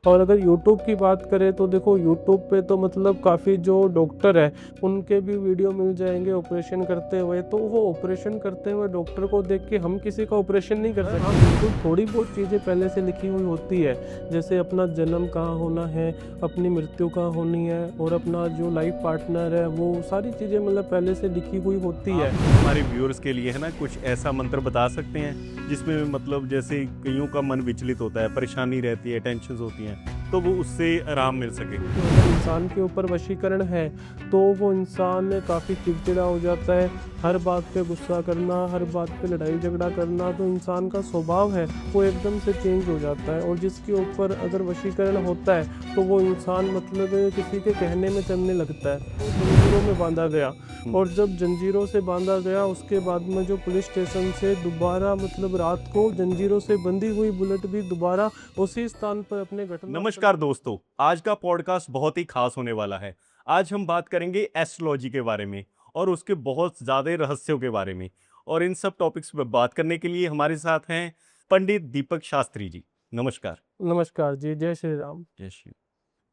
और अगर यूट्यूब की बात करें तो देखो यूट्यूब पे तो मतलब काफ़ी जो डॉक्टर है उनके भी वीडियो मिल जाएंगे ऑपरेशन करते हुए। तो वो ऑपरेशन करते हुए डॉक्टर को देख के हम किसी का ऑपरेशन नहीं कर सकते। हाँ बिल्कुल, थोड़ी बहुत चीज़ें पहले से लिखी हुई होती है, जैसे अपना जन्म कहाँ होना है, अपनी मृत्यु कहाँ होनी है और अपना जो लाइफ पार्टनर है, वो सारी चीज़ें मतलब पहले से लिखी हुई होती आप है। हमारे व्यूअर्स के लिए है ना कुछ ऐसा मंत्र बता सकते हैं जिसमें मतलब जैसे कईयों का मन विचलित होता है, परेशानी रहती है, टेंशन्स होती हैं, तो वो उससे आराम मिल सके? कि अगर इंसान के ऊपर वशीकरण है तो वो इंसान काफ़ी चिड़चिड़ा हो जाता है, हर बात पे गुस्सा करना, हर बात पे लड़ाई झगड़ा करना, तो इंसान का स्वभाव है वो एकदम से चेंज हो जाता है। और जिसके ऊपर अगर वशीकरण होता है तो वो इंसान मतलब किसी के कहने में चलने लगता है। वो जंजीरों में बांधा गया, हुँ। और जब जंजीरों से बांधा गया उसके बाद में जो पुलिस स्टेशन से दोबारा मतलब रात को जंजीरों से बंधी हुई बुलेट भी दोबारा उसी स्थान पर अपने घटनास्थल। नमस्कार दोस्तों, आज का पॉडकास्ट बहुत ही खास होने वाला है। आज हम बात करेंगे एस्ट्रोलॉजी के बारे में और उसके बहुत ज़्यादा रहस्यों के बारे में। और इन सब टॉपिक्स पे बात करने के लिए हमारे साथ हैं पंडित दीपक शास्त्री जी। नमस्कार। नमस्कार जी, जय श्री राम। जय श्री।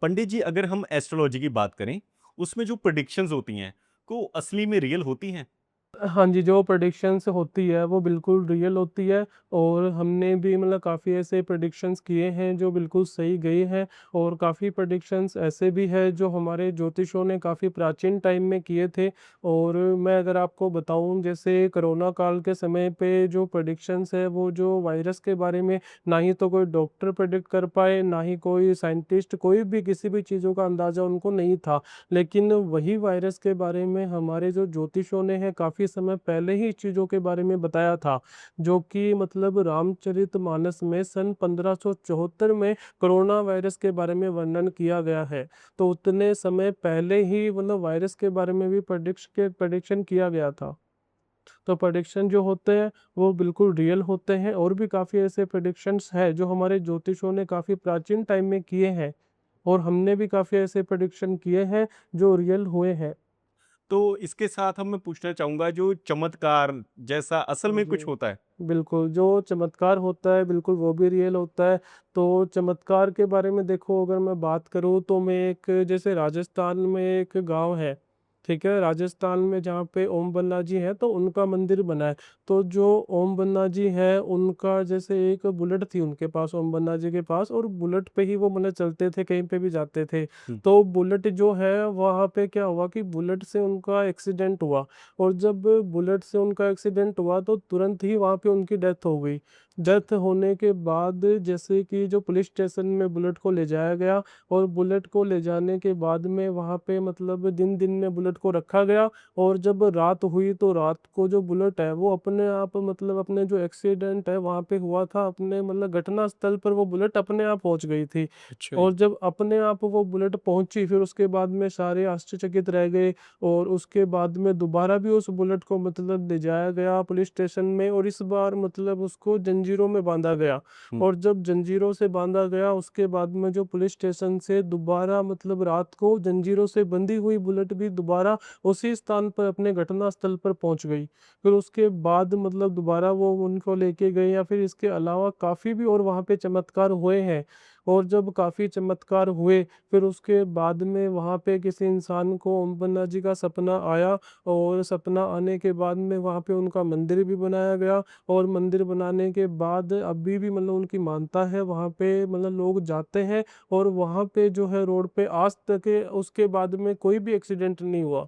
पंडित जी, अगर हम एस्ट्रोलॉजी की बात करें, उसमें जो प्रेडिक्शंस होती हैं, को असली में रियल होती हैं? हाँ जी, जो प्रेडिक्शंस होती है वो बिल्कुल रियल होती है, और हमने भी मतलब काफ़ी ऐसे प्रेडिक्शंस किए हैं जो बिल्कुल सही गए हैं, और काफ़ी प्रेडिक्शंस ऐसे भी हैं जो हमारे ज्योतिषों ने काफ़ी प्राचीन टाइम में किए थे। और मैं अगर आपको बताऊं, जैसे कोरोना काल के समय पे जो प्रेडिक्शंस है वो जो वायरस के बारे में ना ही तो कोई डॉक्टर प्रेडिक्ट कर पाए, ना ही कोई साइंटिस्ट, कोई भी किसी भी चीज़ों का अंदाज़ा उनको नहीं था। लेकिन वही वायरस के बारे में हमारे जो ज्योतिषों ने है काफ़ी समय पहले ही इस चीज़ों के बारे में बताया था, जो कि मतलब रामचरितमानस में सन 1574 में कोरोना वायरस के बारे में वर्णन किया गया है। तो उतने समय पहले ही मतलब वायरस के बारे में भी प्रेडिक्शन किया गया था। तो प्रेडिक्शन जो होते हैं वो बिल्कुल रियल होते हैं, और भी काफ़ी ऐसे प्रेडिक्शंस हैं जो हमारे ज्योतिषों ने काफ़ी प्राचीन टाइम में किए हैं, और हमने भी काफ़ी ऐसे प्रेडिक्शन किए हैं जो रियल हुए हैं। तो इसके साथ अब मैं पूछना चाहूँगा, जो चमत्कार जैसा असल हाँ में जी। कुछ होता है? बिल्कुल, जो चमत्कार होता है बिल्कुल वो भी रियल होता है। तो चमत्कार के बारे में देखो, अगर मैं बात करूँ तो मैं एक, जैसे राजस्थान में एक गाँव है, ठीक है? राजस्थान में जहाँ पे ओम बन्ना जी हैं तो उनका मंदिर बना है। तो जो ओम बन्ना जी हैं उनका जैसे एक बुलेट थी उनके पास, ओम बन्ना जी के पास, और बुलेट पे ही वो मतलब चलते थे, कहीं पे भी जाते थे। हुँ। तो बुलेट जो है वहाँ पे क्या हुआ कि बुलेट से उनका एक्सीडेंट हुआ, और जब बुलेट से उनका एक्सीडेंट हुआ तो तुरंत ही वहाँ पे उनकी डेथ हो गई। डेथ होने के बाद जैसे कि जो पुलिस स्टेशन में बुलेट को ले जाया गया, और बुलेट को ले जाने के बाद में वहाँ पे मतलब दिन-दिन में बुलेट को रखा गया, और जब रात हुई तो रात को जो बुलेट है वो अपने आप मतलब अपने जो एक्सीडेंट है वहाँ पे हुआ था, अपने मतलब घटना स्थल पर वो बुलेट अपने आप पहुँच गई थी। अच्छा और जी। जब अपने आप वो बुलेट पहुँची फिर उसके बाद में सारे आश्चर्यचकित रह गए, और उसके बाद में दोबारा भी उस बुलेट को मतलब ले जाया गया पुलिस स्टेशन में, और इस बार मतलब उसको जंजीरों में बांधा गया। हुँ। और जब जंजीरों से बांधा गया उसके बाद में जो पुलिस स्टेशन से दोबारा मतलब रात को जंजीरों से बंधी हुई बुलेट भी दोबारा उसी स्थान पर अपने घटना स्थल पर पहुंच गई। फिर उसके बाद मतलब दोबारा वो उनको लेके गए, या फिर इसके अलावा काफ़ी भी और वहाँ पे चमत्कार हुए हैं। और जब काफ़ी चमत्कार हुए फिर उसके बाद में वहाँ पे किसी इंसान को ओम पन्ना जी का सपना आया, और सपना आने के बाद में वहाँ पे उनका मंदिर भी बनाया गया, और मंदिर बनाने के बाद अभी भी मतलब उनकी मान्यता है, वहाँ पे मतलब लोग जाते हैं, और वहाँ पे जो है रोड पे आज तक उसके बाद में कोई भी एक्सीडेंट नहीं हुआ।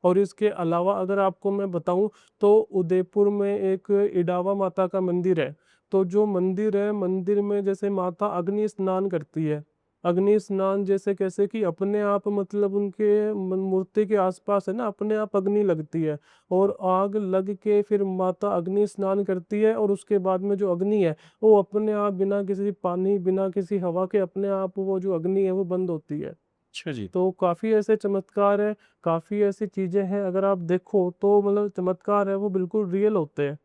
और इसके अलावा अगर आपको मैं बताऊँ तो उदयपुर में एक इडावा माता का मंदिर है। तो जो मंदिर है, मंदिर में जैसे माता अग्नि स्नान करती है। अग्नि स्नान जैसे कैसे कि अपने आप मतलब उनके मूर्ति के आसपास है ना, अपने आप अग्नि लगती है, और आग लग के फिर माता अग्नि स्नान करती है, और उसके बाद में जो अग्नि है वो अपने आप बिना किसी पानी, बिना किसी हवा के अपने आप वो जो अग्नि है वो बंद होती है। अच्छा जी। तो काफ़ी ऐसे चमत्कार हैं, काफ़ी ऐसी चीज़ें हैं, अगर आप देखो तो मतलब चमत्कार है वो बिल्कुल रियल होते हैं।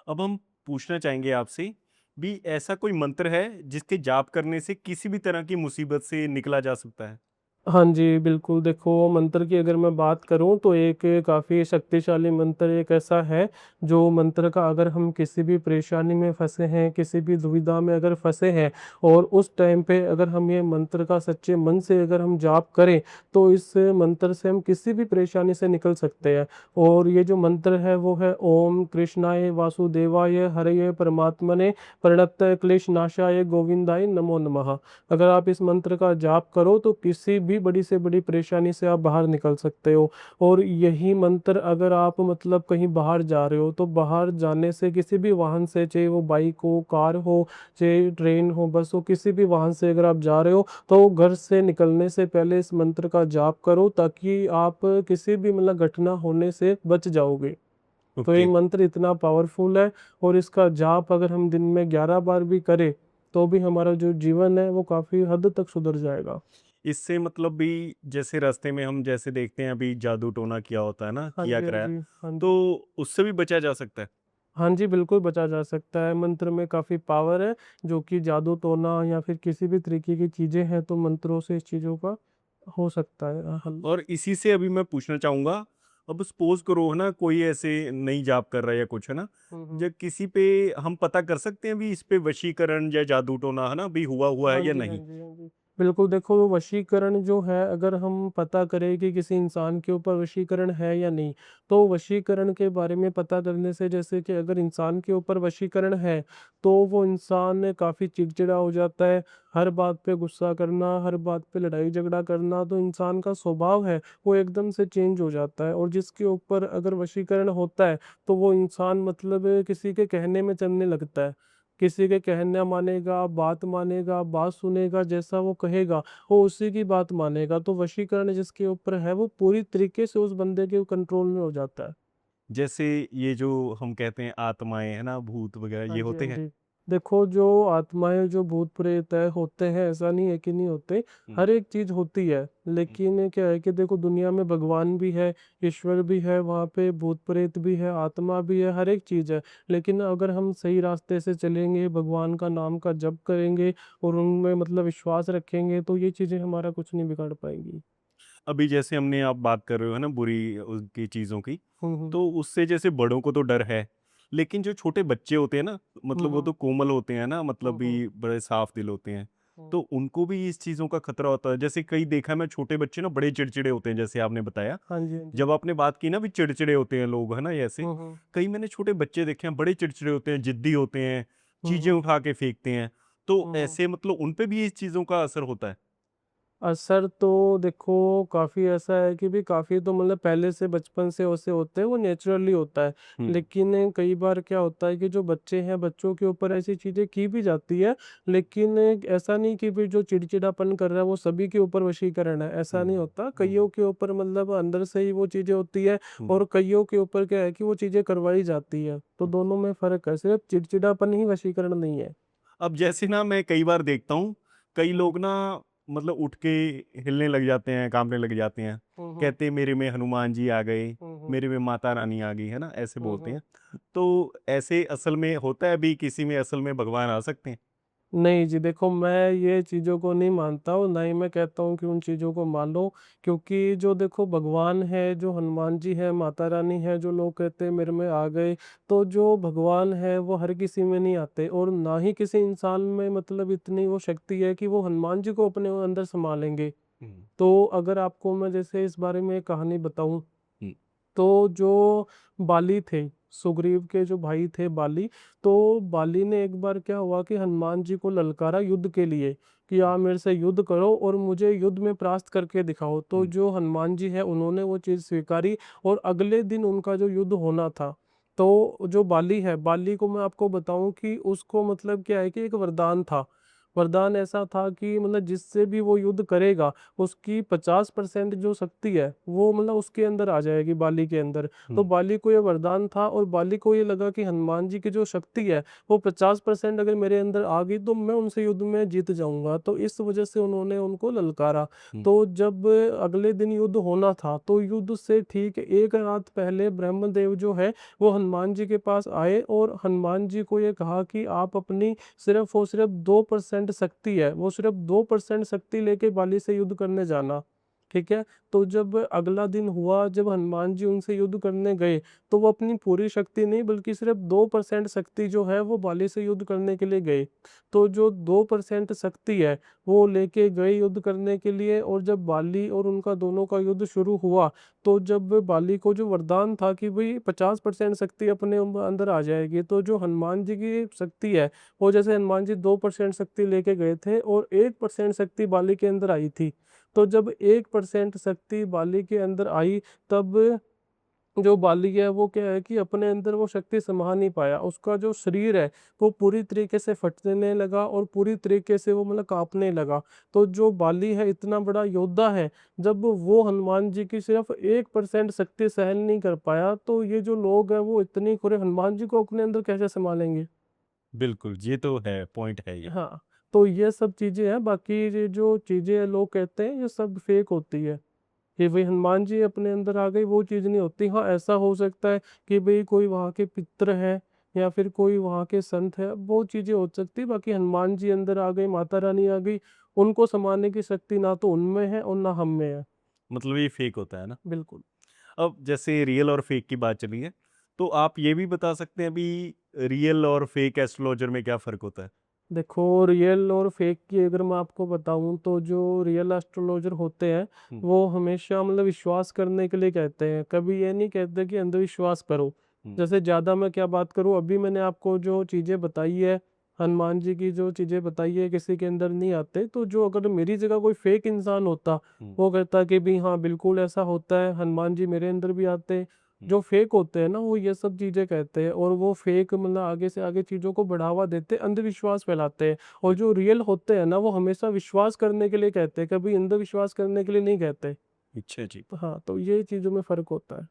अब हम पूछना चाहेंगे आपसे भी, ऐसा कोई मंत्र है जिसके जाप करने से किसी भी तरह की मुसीबत से निकला जा सकता है? हाँ जी, बिल्कुल देखो मंत्र की अगर मैं बात करूँ तो एक काफ़ी शक्तिशाली मंत्र एक ऐसा है, जो मंत्र का अगर हम किसी भी परेशानी में फँसे हैं, किसी भी दुविधा में अगर फँसे हैं और उस टाइम पे अगर हम ये मंत्र का सच्चे मन से अगर हम जाप करें, तो इस मंत्र से हम किसी भी परेशानी से निकल सकते हैं। और ये जो मंत्र है वो है ओम कृष्णाय वासुदेवाय हरये परमात्मने प्रणतः क्लेशनाशाय गोविंदाय नमो नमः। अगर आप इस मंत्र का जाप करो तो किसी भी बड़ी से बड़ी परेशानी से आप बाहर निकल सकते हो। और यही मंत्र अगर आप मतलब कहीं बाहर जा रहे हो तो बाहर जाने से किसी भी वाहन से, चाहे वो बाइक हो, कार हो, चाहे ट्रेन हो, बस हो, किसी भी वाहन से अगर आप जा रहे हो तो घर से निकलने से पहले इस मंत्र का जाप करो, ताकि आप किसी भी मतलब घटना होने से बच जाओगे। तो ये ओके। मंत्र इतना पावरफुल है और इसका जाप अगर हम दिन में 11 बार भी करें, तो भी हमारा जो जीवन है वो काफ़ी हद तक सुधर जाएगा। इससे मतलब भी जैसे रास्ते में हम जैसे देखते हैं अभी जादू टोना किया होता है ना, हाँ किया जी, हाँ कराया, जी, हाँ तो जी। उससे भी बचा जा सकता है। हाँ जी, बिल्कुल बचा जा सकता है, मंत्र में काफ़ी पावर है, जो कि जादू-टोना या फिर किसी भी तरीके की चीज़ें हैं, तो मंत्रों से इस चीज़ों का हो सकता है हल। और इसी से अभी मैं पूछना चाहूँगा, अब सपोज़ करो है ना कोई ऐसे नई जॉब कर रहा है या कुछ है ना, हुँ, हुँ। जब किसी पे हम पता कर सकते हैं भी इस पे वशीकरण या जादू टोना है ना भी हुआ हाँ है या जी, हाँ नहीं? जी, हाँ जी। बिल्कुल, देखो वो वशीकरण जो है अगर हम पता करें कि किसी इंसान के ऊपर वशीकरण है या नहीं, तो वशीकरण के बारे में पता करने से जैसे कि अगर इंसान के ऊपर वशीकरण है, तो वो इंसान काफ़ी चिड़चिड़ा हो जाता है, हर बात पे गुस्सा करना, हर बात पे लड़ाई-झगड़ा करना, तो इंसान का स्वभाव है, वो एकदम से चेंज हो जाता है। और जिसके ऊपर अगर वशीकरण होता है, तो वो इंसान मतलब किसी के कहने में चलने लगता है। किसी के कहना मानेगा, बात सुनेगा, जैसा वो कहेगा, वो उसी की बात मानेगा। तो वशीकरण जिसके ऊपर है, वो पूरी तरीके से उस बंदे के कंट्रोल में हो जाता है। जैसे ये जो हम कहते हैं आत्माएँ है ना, भूत वगैरह हाँ ये जी, हाँ होते हैं? जी। देखो जो आत्माएँ जो भूत-प्रेत है होते हैं, ऐसा नहीं है कि नहीं होते, हुँ, हर एक चीज़ होती है। हुँ, लेकिन क्या है कि देखो दुनिया में भगवान भी है, ईश्वर भी है, वहाँ पे भूत-प्रेत भी है, आत्मा भी है, हर एक चीज़ है। लेकिन अगर हम सही रास्ते से चलेंगे, भगवान का नाम का जप करेंगे और उनमें मतलब विश्वास रखेंगे, तो ये चीज़ें हमारा कुछ नहीं बिगाड़ पाएँगी। अभी जैसे हमने आप बात कर रहे हो है ना बुरी उनकी चीज़ों की, हुँ, हुँ। तो उससे जैसे बड़ों को तो डर है, लेकिन जो छोटे बच्चे होते हैं ना, हुँ, मतलब वो हुँ। तो कोमल होते हैं ना, मतलब हुँ, हुँ। भी बड़े साफ दिल होते हैं, हुँ। तो उनको भी इस चीज़ों का खतरा होता है। जैसे कई देखा है मैं छोटे बच्चे ना बड़े चिड़चिड़े होते हैं जैसे आपने बताया, हाँ जी, हाँ जी। जब आपने बात की ना भी चिड़चिड़े होते हैं लोग है ना ऐसे, हुँ, हुँ। कई मैंने छोटे बच्चे देखे हैं बड़े चिड़चिड़े होते हैं, ज़िद्दी होते हैं, हुँ, चीज़ें हुँ। उठा के फेंकते हैं, तो हुँ, हुँ। ऐसे मतलब उन पे भी इस चीज़ों का असर होता है? असर तो देखो काफ़ी ऐसा है कि भी काफ़ी तो मतलब पहले से बचपन से वैसे होते हैं, वो नेचुरली होता है। हुँ, लेकिन कई बार क्या होता है कि जो बच्चे हैं, बच्चों के ऊपर ऐसी चीज़ें की भी जाती है, लेकिन ऐसा नहीं कि भी जो चिड़चिड़ापन कर रहा है वो सभी के ऊपर वशीकरण है, ऐसा नहीं हुँ, होता। हुँ, कइयों के ऊपर मतलब अंदर से ही वो चीज़ें होती है हुँ, और कइयों के ऊपर क्या है कि वो चीज़ें करवाई जाती है। तो हुँ। दोनों में फ़र्क है, सिर्फ़ चिड़चिड़ापन ही वशीकरण नहीं है। अब जैसे ना मैं कई बार देखता हूँ, कई हुँ। लोग ना मतलब उठ के हिलने लग जाते हैं, काँपने लग जाते हैं। हुँ, हुँ। कहते हैं मेरे में हनुमान जी आ गए, हुँ, हुँ। मेरे में माता रानी आ गई, है ना? ऐसे हुँ, बोलते हुँ। हैं। तो ऐसे असल में होता है अभी किसी में असल में भगवान आ सकते हैं? नहीं जी, देखो मैं ये चीज़ों को नहीं मानता हूँ, ना ही मैं कहता हूँ कि उन चीज़ों को मानो, क्योंकि जो देखो भगवान है, जो हनुमान जी हैं, माता रानी हैं, जो लोग कहते हैं मेरे में आ गए, तो जो भगवान है वो हर किसी में नहीं आते और ना ही किसी इंसान में मतलब इतनी वो शक्ति है कि वो हनुमान जी को अपने अंदर समा लेंगे। हुँ, तो अगर आपको मैं जैसे इस बारे में एक कहानी बताऊँ, हुँ, तो जो बाली थे, सुग्रीव के जो भाई थे बाली, तो बाली ने एक बार क्या हुआ कि हनुमान जी को ललकारा युद्ध के लिए कि आप मेरे से युद्ध करो और मुझे युद्ध में परास्त करके दिखाओ। तो हुँ, जो हनुमान जी हैं उन्होंने वो चीज़ स्वीकारी और अगले दिन उनका जो युद्ध होना था, तो जो बाली है, बाली को मैं आपको बताऊँ कि उसको मतलब क्या है कि एक वरदान था। वरदान ऐसा था कि मतलब जिससे भी वो युद्ध करेगा, उसकी 50% जो शक्ति है, वो मतलब उसके अंदर आ जाएगी बाली के अंदर। तो हुँ, बाली को ये वरदान था और बाली को ये लगा कि हनुमान जी की जो शक्ति है, वो 50% अगर मेरे अंदर आ गई तो मैं उनसे युद्ध में जीत जाऊँगा। तो इस वज़ह से उन्होंने उनको ललकारा। हुँ। तो जब अगले दिन युद्ध होना था, तो युद्ध से ठीक 1 रात पहले ब्रह्मदेव जो है, वो हनुमान जी के पास आए और हनुमान जी को ये कहा कि आप अपनी सिर्फ़ और सिर्फ़ 2% शक्ति है, वो सिर्फ़ 2% शक्ति लेके बाली से युद्ध करने जाना। ठीक है? तो जब अगला दिन हुआ, जब हनुमान जी उनसे युद्ध करने गए, तो वो अपनी पूरी शक्ति नहीं बल्कि सिर्फ़ 2% शक्ति जो है वो बाली से युद्ध करने के लिए गए। तो जो 2% शक्ति है, वो लेके गए युद्ध करने के लिए, और जब बाली और उनका दोनों का युद्ध शुरू हुआ, तो जब बाली को जो वरदान था कि भई 50% शक्ति अपने अंदर आ जाएगी, तो जो हनुमान जी की शक्ति है, वो जैसे हनुमान जी 2% शक्ति लेके गए थे और 1% शक्ति बाली के अंदर आई थी। तो जब 1% शक्ति बाली के अंदर आई, तब जो बाली है वो क्या है कि अपने अंदर वो शक्ति समा नहीं पाया। उसका जो शरीर है वो पूरी तरीके से फटने लगा और पूरी तरीके से वो मतलब काँपने लगा। तो जो बाली है इतना बड़ा योद्धा है, जब वो हनुमान जी की सिर्फ़ 1% शक्ति सहन नहीं कर पाया, तो ये जो लोग हैं वो इतनी खुरे हनुमान जी को अपने अंदर कैसे सँभालेंगे? बिल्कुल, ये तो है, पॉइंट है ये। हाँ, तो ये सब चीज़ें हैं, बाकी ये जो चीज़ें लोग कहते हैं ये सब फ़ेक होती है। कि भई हनुमान जी अपने अंदर आ गए, वो चीज़ नहीं होती। हाँ, ऐसा हो सकता है कि भई कोई वहाँ के पितर हैं या फिर कोई वहाँ के संत हैं, वो चीज़ें हो सकती हैं। बाकी हनुमान जी अंदर आ गए, माता रानी आ गई, उनको समाने की शक्ति ना तो उनमें है और ना हम में है। मतलब ये फेक होता है ना? बिल्कुल। अब जैसे रियल और फेक की बात चली है, तो आप ये भी बता सकते हैं अभी रियल और फेक एस्ट्रोलॉजर में क्या फ़र्क होता है? देखो, रियल और फेक की अगर मैं आपको बताऊँ, तो जो रियल एस्ट्रोलॉजर होते हैं, हुँ, वो हमेशा मतलब विश्वास करने के लिए कहते हैं। कभी ये नहीं कहते कि अंधविश्वास करो। हुँ, जैसे ज़्यादा मैं क्या बात करूँ, अभी मैंने आपको जो चीज़ें बताई है, हनुमान जी की जो चीज़ें बताई है, किसी के अंदर नहीं आते। तो जो अगर मेरी जगह कोई फेक इंसान होता, हुँ, वो कहता कि भई हाँ, बिल्कुल ऐसा होता है, हनुमान जी मेरे अंदर भी आते हैं। हुँ, जो फेक होते हैं ना, वो ये सब चीज़ें कहते हैं, और वो फेक मतलब आगे से आगे चीज़ों को बढ़ावा देते, अंधविश्वास फैलाते हैं। और बिल जो रियल होते हैं ना, वो हमेशा विश्वास करने के लिए कहते हैं, कभी अंधविश्वास करने के लिए नहीं कहते। अच्छा जी। तो हाँ, तो ये चीज़ों में फ़र्क होता है।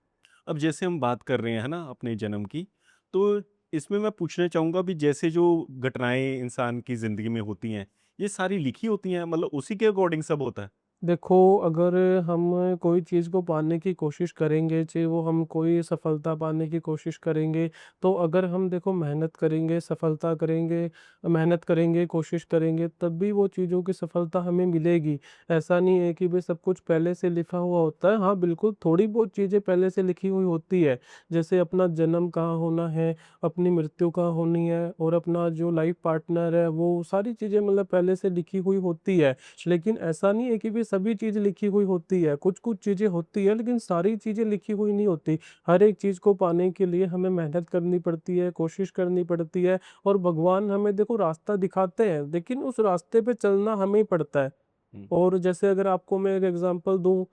अब जैसे हम बात कर रहे हैं, है ना, अपने जन्म की, तो इसमें मैं पूछना चाहूँगा भी जैसे जो घटनाएँ इंसान की ज़िंदगी में होती हैं, ये सारी लिखी होती हैं? मतलब उसी के अकॉर्डिंग सब होता है? देखो, अगर हम कोई चीज़ को पाने की कोशिश करेंगे, चाहे वो हम कोई सफलता पाने की कोशिश करेंगे, तो अगर हम देखो मेहनत करेंगे, सफलता करेंगे, मेहनत करेंगे, कोशिश करेंगे, तब भी वो चीज़ों की सफलता हमें मिलेगी। ऐसा नहीं है कि भई सब कुछ पहले से लिखा हुआ होता है। हाँ, बिल्कुल थोड़ी बहुत चीज़ें पहले से लिखी हुई होती है। जैसे अपना जन्म कहाँ होना है, अपनी मृत्यु कहाँ होनी है, और अपना जो लाइफ़ पार्टनर है, वो सारी चीज़ें मतलब पहले से लिखी हुई होती है। लेकिन ऐसा नहीं है कि भई सभी चीज़ लिखी हुई होती है, कुछ-कुछ चीज़ें होती है, लेकिन सारी चीज़ें लिखी हुई नहीं होती। हर एक चीज़ को पाने के लिए हमें मेहनत करनी पड़ती है, कोशिश करनी पड़ती है, और भगवान हमें देखो रास्ता दिखाते हैं, लेकिन उस रास्ते पे चलना हमें ही पड़ता है। हुँ, और जैसे अगर आपको मैं एक एग्ज़ाम्पल दूँ,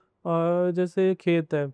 जैसे खेत है,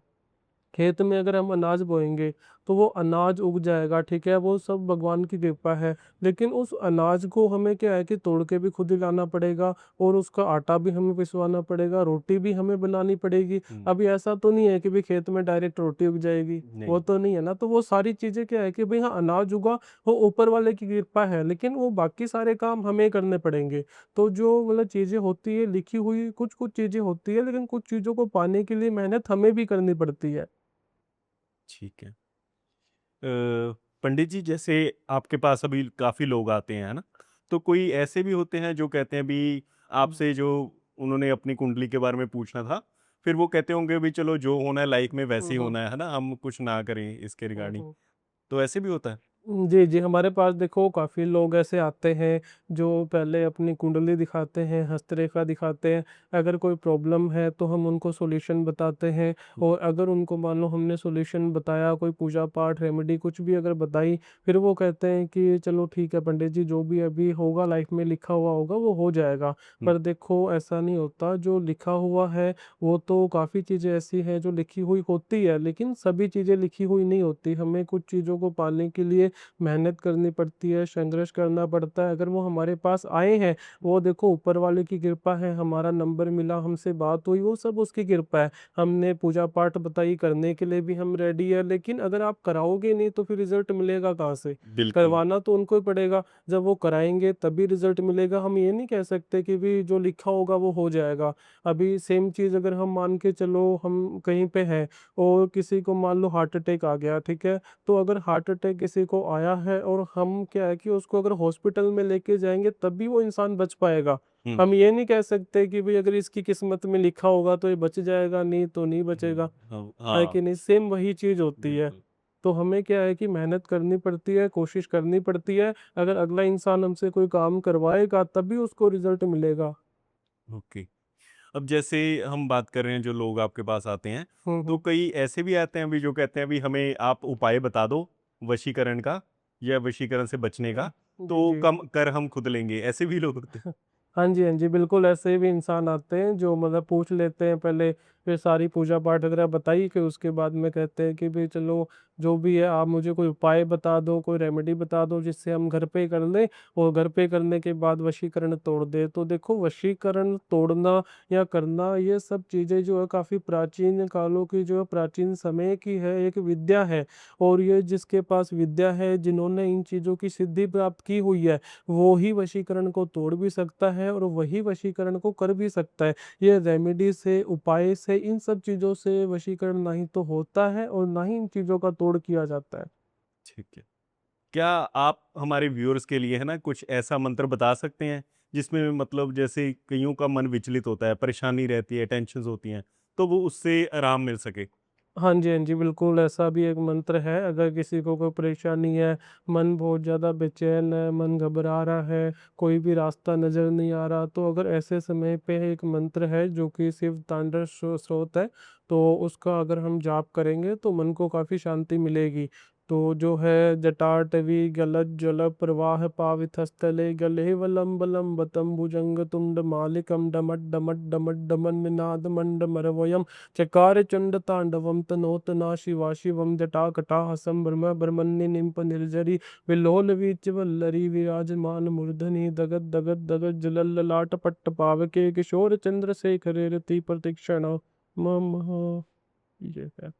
खेत में अगर हम अनाज बोएँगे, तो वो अनाज उग जाएगा, ठीक है? वो सब भगवान की कृपा है। लेकिन उस अनाज को हमें क्या है कि तोड़ के भी खुद ही लाना पड़ेगा, और उसका आटा भी हमें पिसवाना पड़ेगा, रोटी भी हमें बनानी पड़ेगी। हुँ, अभी ऐसा तो नहीं है कि भई खेत में डायरेक्ट रोटी उग जाएगी, वो नहीं, तो नहीं है ना। तो वो सारी चीज़ें क्या है कि भई हाँ, अनाज उगा, वो ऊपर वाले की कृपा है, लेकिन वो बाकी सारे काम हमें करने पड़ेंगे। तो जो मतलब चीज़ें होती है लिखी हुई, कुछ-कुछ चीज़ें होती है, लेकिन कुछ चीज़ों को पाने के लिए मेहनत हमें भी करनी पड़ती है। ठीक है। पंडित जी जैसे आपके पास अभी काफ़ी लोग आते हैं, है ना? तो कोई ऐसे भी होते हैं जो कहते हैं भी हुँ। आपसे जो उन्होंने अपनी कुंडली के बारे में पूछना था, फिर वो कहते होंगे भी चलो जो होना है लाइफ में वैसे हुँ, ही हुँ। होना है ना? हम कुछ ना करें इसके हुँ, रिगार्डिंग। हुँ। तो ऐसे भी होता है? जी, जी, हमारे पास देखो काफ़ी लोग ऐसे आते हैं, जो पहले अपनी कुंडली दिखाते हैं, हस्तरेखा दिखाते हैं। अगर कोई प्रॉब्लम है तो हम उनको सॉल्यूशन बताते हैं, हुँ, और अगर उनको मान लो हमने सॉल्यूशन बताया, कोई पूजा-पाठ, रेमेडी कुछ भी अगर बताई, फिर वो कहते हैं कि चलो ठीक है पंडित जी, जो भी अभी होगा लाइफ में लिखा हुआ होगा वो हो जाएगा। हुँ, पर देखो ऐसा नहीं होता, जो लिखा हुआ है वो तो काफ़ी चीज़ें ऐसी हैं जो लिखी हुई होती है, लेकिन सभी चीज़ें लिखी हुई नहीं होती। हमें कुछ चीज़ों को पाने के लिए मेहनत करनी पड़ती है, संघर्ष करना पड़ता है। अगर वो हमारे पास आए हैं, वो देखो ऊपर वाले की कृपा है, हमारा नंबर मिला, हमसे बात हुई, वो सब उसकी कृपा है। हमने पूजा-पाठ बताई, करने के लिए भी हम रेडी है, लेकिन अगर आप कराओगे नहीं तो फिर रिज़ल्ट मिलेगा कहाँ से? बिल्कुल। करवाना तो उनको ही पड़ेगा, जब वो कराएँगे तभी रिज़ल्ट मिलेगा। हम ये नहीं कह सकते कि भई जो लिखा होगा वो हो जाएगा। अभी सेम चीज़ अगर हम मान के चलो, हम कहीं पे हैं और किसी को मान लो हार्ट अटैक आ गया, ठीक है? तो अगर हार्ट अटैक किसी को वो आया है और हम क्या है कि उसको अगर हॉस्पिटल में लेके जाएँगे तब भी वो इंसान बच पाएगा। हुँ, हम ये नहीं कह सकते कि भई अगर इसकी किस्मत में लिखा होगा तो ये बच जाएगा, नहीं तो नहीं बचेगा, है हाँ, कि नहीं? सेम वही चीज़ होती है। बिल्कुल। तो हमें क्या है कि मेहनत करनी पड़ती है, कोशिश करनी पड़ती है। अगर अगला इंसान हमसे कोई काम करवाएगा तभी उसको रिज़ल्ट मिलेगा। ओके। अब जैसे हम बात कर रहे हैं जो लोग आपके पास आते हैं, हुँ, तो हुँ। कई ऐसे भी आते हैं अभी जो कहते हैं अभी हमें आप उपाय बता दो वशीकरण का या वशीकरण से बचने का, जी, तो जी। कम कर हम खुद लेंगे, ऐसे भी लोग होते हैं। हाँ जी, हाँ जी, बिल्कुल ऐसे भी इंसान आते हैं जो मतलब पूछ लेते हैं पहले, फिर सारी पूजा-पाठ वगैरह बताई, फिर उसके बाद में कहते हैं कि भई चलो जो भी है आप मुझे कोई उपाय बता दो, कोई रेमेडी बता दो जिससे हम घर पे ही कर लें और घर पे करने के बाद वशीकरण तोड़ दें। तो देखो वशीकरण तोड़ना या करना ये सब चीज़ें जो है काफ़ी प्राचीन कालों की जो है प्राचीन समय की है, एक विद्या है और ये जिसके पास विद्या है, जिन्होंने इन चीज़ों की सिद्धि प्राप्त की हुई है, वो ही वशीकरण को तोड़ भी सकता है और वही वशीकरण को कर भी सकता है। ये रेमेडी से, उपाय से, इन सब चीज़ों से वशीकरण ना ही तो होता है और ना ही इन चीज़ों का तोड़ किया जाता है। ठीक है। क्या आप हमारे व्यूअर्स के लिए है ना कुछ ऐसा मंत्र बता सकते हैं जिसमें मतलब जैसे कईयों का मन विचलित होता है, परेशानी रहती है, टेंशन्स होती हैं, तो वो उससे आराम मिल सके? हाँ जी, हाँ जी, बिल्कुल ऐसा भी एक मंत्र है, अगर किसी को कोई परेशानी है, मन बहुत ज़्यादा बेचैन है, मन घबरा रहा है, कोई भी रास्ता नज़र नहीं आ रहा, तो अगर ऐसे समय पे एक मंत्र है जो कि शिव तांडव स्रोत है, तो उसका अगर हम जाप करेंगे तो मन को काफ़ी शांति मिलेगी। तो जो है जटाटवी गलज्ज्वल प्रवाह पावितस्थले गलेवलंबलंबतं भुजंगतुंडमालिकं डमड्डमड्डमड्डमन्निनादमण्डमरवयम् चकार चंड तांडवम तनोत ना शिवा शिवम जटाकटाहसं भ्रम भ्रमन्निनिंप निर्जरी विलोल वीच वल्लरी विराजमान मूर्धनि दगद दगद दगद जलल्ललाट पट्ट पावके किशोर चंद्रशेखर रति प्रतीक्षण मम ये है।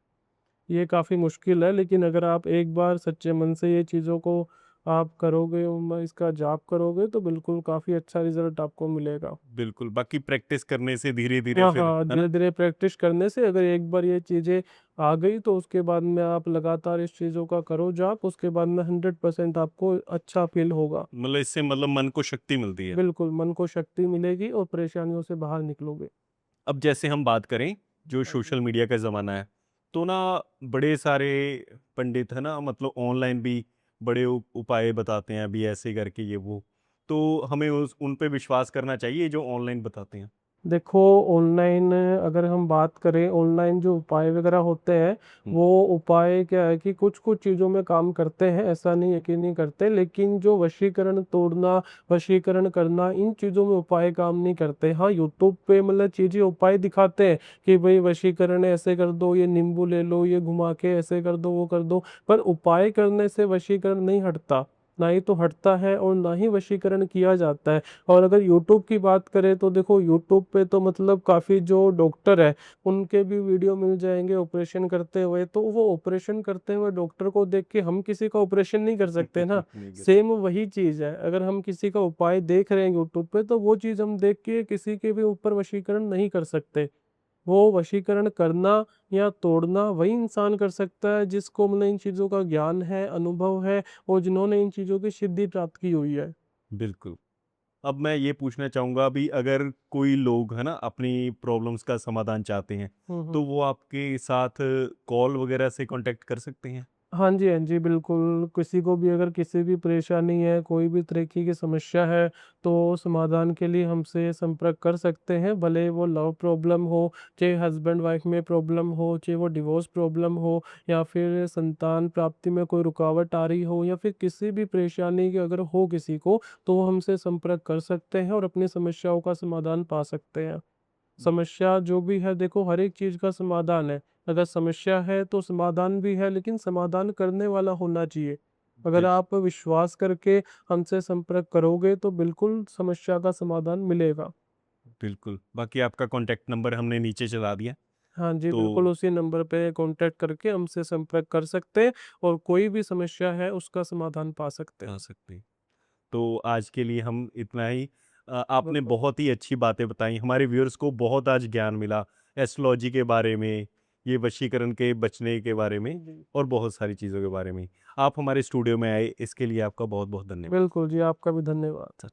ये काफ़ी मुश्किल है लेकिन अगर आप एक बार सच्चे मन से ये चीज़ों को आप करोगे इसका जाप करोगे तो बिल्कुल काफ़ी अच्छा रिजल्ट आपको मिलेगा। बिल्कुल, बाकी प्रैक्टिस करने से धीरे-धीरे हाँ, फिर, हाँ, है ना? धीरे-धीरे प्रैक्टिस करने से अगर एक बार ये चीज़ें आ गई तो उसके बाद में आप लगातार इस चीज़ों का करो जाप, उसके बाद में 100% आपको अच्छा फ़ील होगा। मतलब इससे मतलब मन को शक्ति मिलती है। बिल्कुल, मन को शक्ति मिलेगी और परेशानियों से बाहर निकलोगे। अब जैसे हम बात करें जो हाँ जी। सोशल मीडिया का ज़माना है, तो ना बड़े सारे पंडित है ना मतलब ऑनलाइन भी बड़े उपाय बताते हैं अभी ऐसे करके ये वो। तो हमें उस उन पे विश्वास करना चाहिए जो ऑनलाइन बताते हैं? देखो ऑनलाइन अगर हम बात करें ऑनलाइन जो उपाय वगैरह होते हैं हुँ, वो उपाय क्या है कि कुछ-कुछ चीज़ों में काम करते हैं, ऐसा नहीं है कि नहीं करते, लेकिन जो वशीकरण तोड़ना, वशीकरण करना इन चीज़ों में उपाय काम नहीं करते। हाँ, यूट्यूब पे मतलब चीज़ें उपाय दिखाते हैं कि भई वशीकरण ऐसे कर दो, ये नींबू ले लो, ये घुमा के ऐसे कर दो, वो कर दो, पर उपाय करने से वशीकरण नहीं हटता। ना ही तो हटता है और ना ही वशीकरण किया जाता है। और अगर यूट्यूब की बात करें तो देखो यूट्यूब पे तो मतलब काफ़ी जो डॉक्टर है उनके भी वीडियो मिल जाएँगे ऑपरेशन करते हुए, तो वो ऑपरेशन करते हुए डॉक्टर को देख के हम किसी का ऑपरेशन नहीं कर सकते ना। नहीं कर सेम वही चीज़ है, अगर हम किसी का उपाय देख रहे हैं यूट्यूब पे तो वो चीज़ हम देख के किसी के भी ऊपर वशीकरण नहीं कर सकते। वो वशीकरण करना या तोड़ना वही इंसान कर सकता है जिसको मतलब इन चीज़ों का ज्ञान है, अनुभव है और जिन्होंने इन चीज़ों की सिद्धि प्राप्त की हुई है। बिल्कुल। अब मैं ये पूछना चाहूँगा अभी अगर कोई लोग है ना अपनी प्रॉब्लम्स का समाधान चाहते हैं, हुँ, तो हुँ। वो आपके साथ कॉल वगैरह से कॉन्टैक्ट कर सकते हैं? हाँ जी, हाँ जी, बिल्कुल। किसी को भी अगर किसी भी परेशानी है, कोई भी तरीके की समस्या है, तो समाधान के लिए हमसे संपर्क कर सकते हैं। भले वो लव प्रॉब्लम हो, चाहे हस्बैंड-वाइफ में प्रॉब्लम हो, चाहे वो डिवोर्स प्रॉब्लम हो या फिर संतान प्राप्ति में कोई रुकावट आ रही हो या फिर किसी भी परेशानी की अगर हो किसी को, तो वो हमसे संपर्क कर सकते हैं और अपनी समस्याओं का समाधान पा सकते हैं। समस्या जो भी है देखो हर एक चीज़ का समाधान है। अगर समस्या है तो समाधान भी है लेकिन समाधान करने वाला होना चाहिए। अगर बिल आप विश्वास करके हमसे संपर्क करोगे तो बिल्कुल समस्या का समाधान मिलेगा। बिल्कुल, बाकी आपका कॉन्टैक्ट नंबर हमने नीचे चला दिया, हाँ जी, बिल्कुल तो उसी नंबर पे कॉन्टैक्ट करके हमसे संपर्क कर सकते हैं और कोई भी समस्या है उसका समाधान पा सकते हैं। आ सकते हैं। तो आज के लिए हम इतना ही। आपने बिल्कुल। बहुत ही अच्छी बातें बताई, हमारे व्यूअर्स को बहुत आज ज्ञान मिला, एस्ट्रोलॉजी के बारे में, ये वशीकरण के बचने के बारे में जी। और बहुत सारी चीज़ों के बारे में। आप हमारे स्टूडियो में आए, इसके लिए आपका बहुत बहुत धन्यवाद बिल्कुल जी, आपका भी धन्यवाद।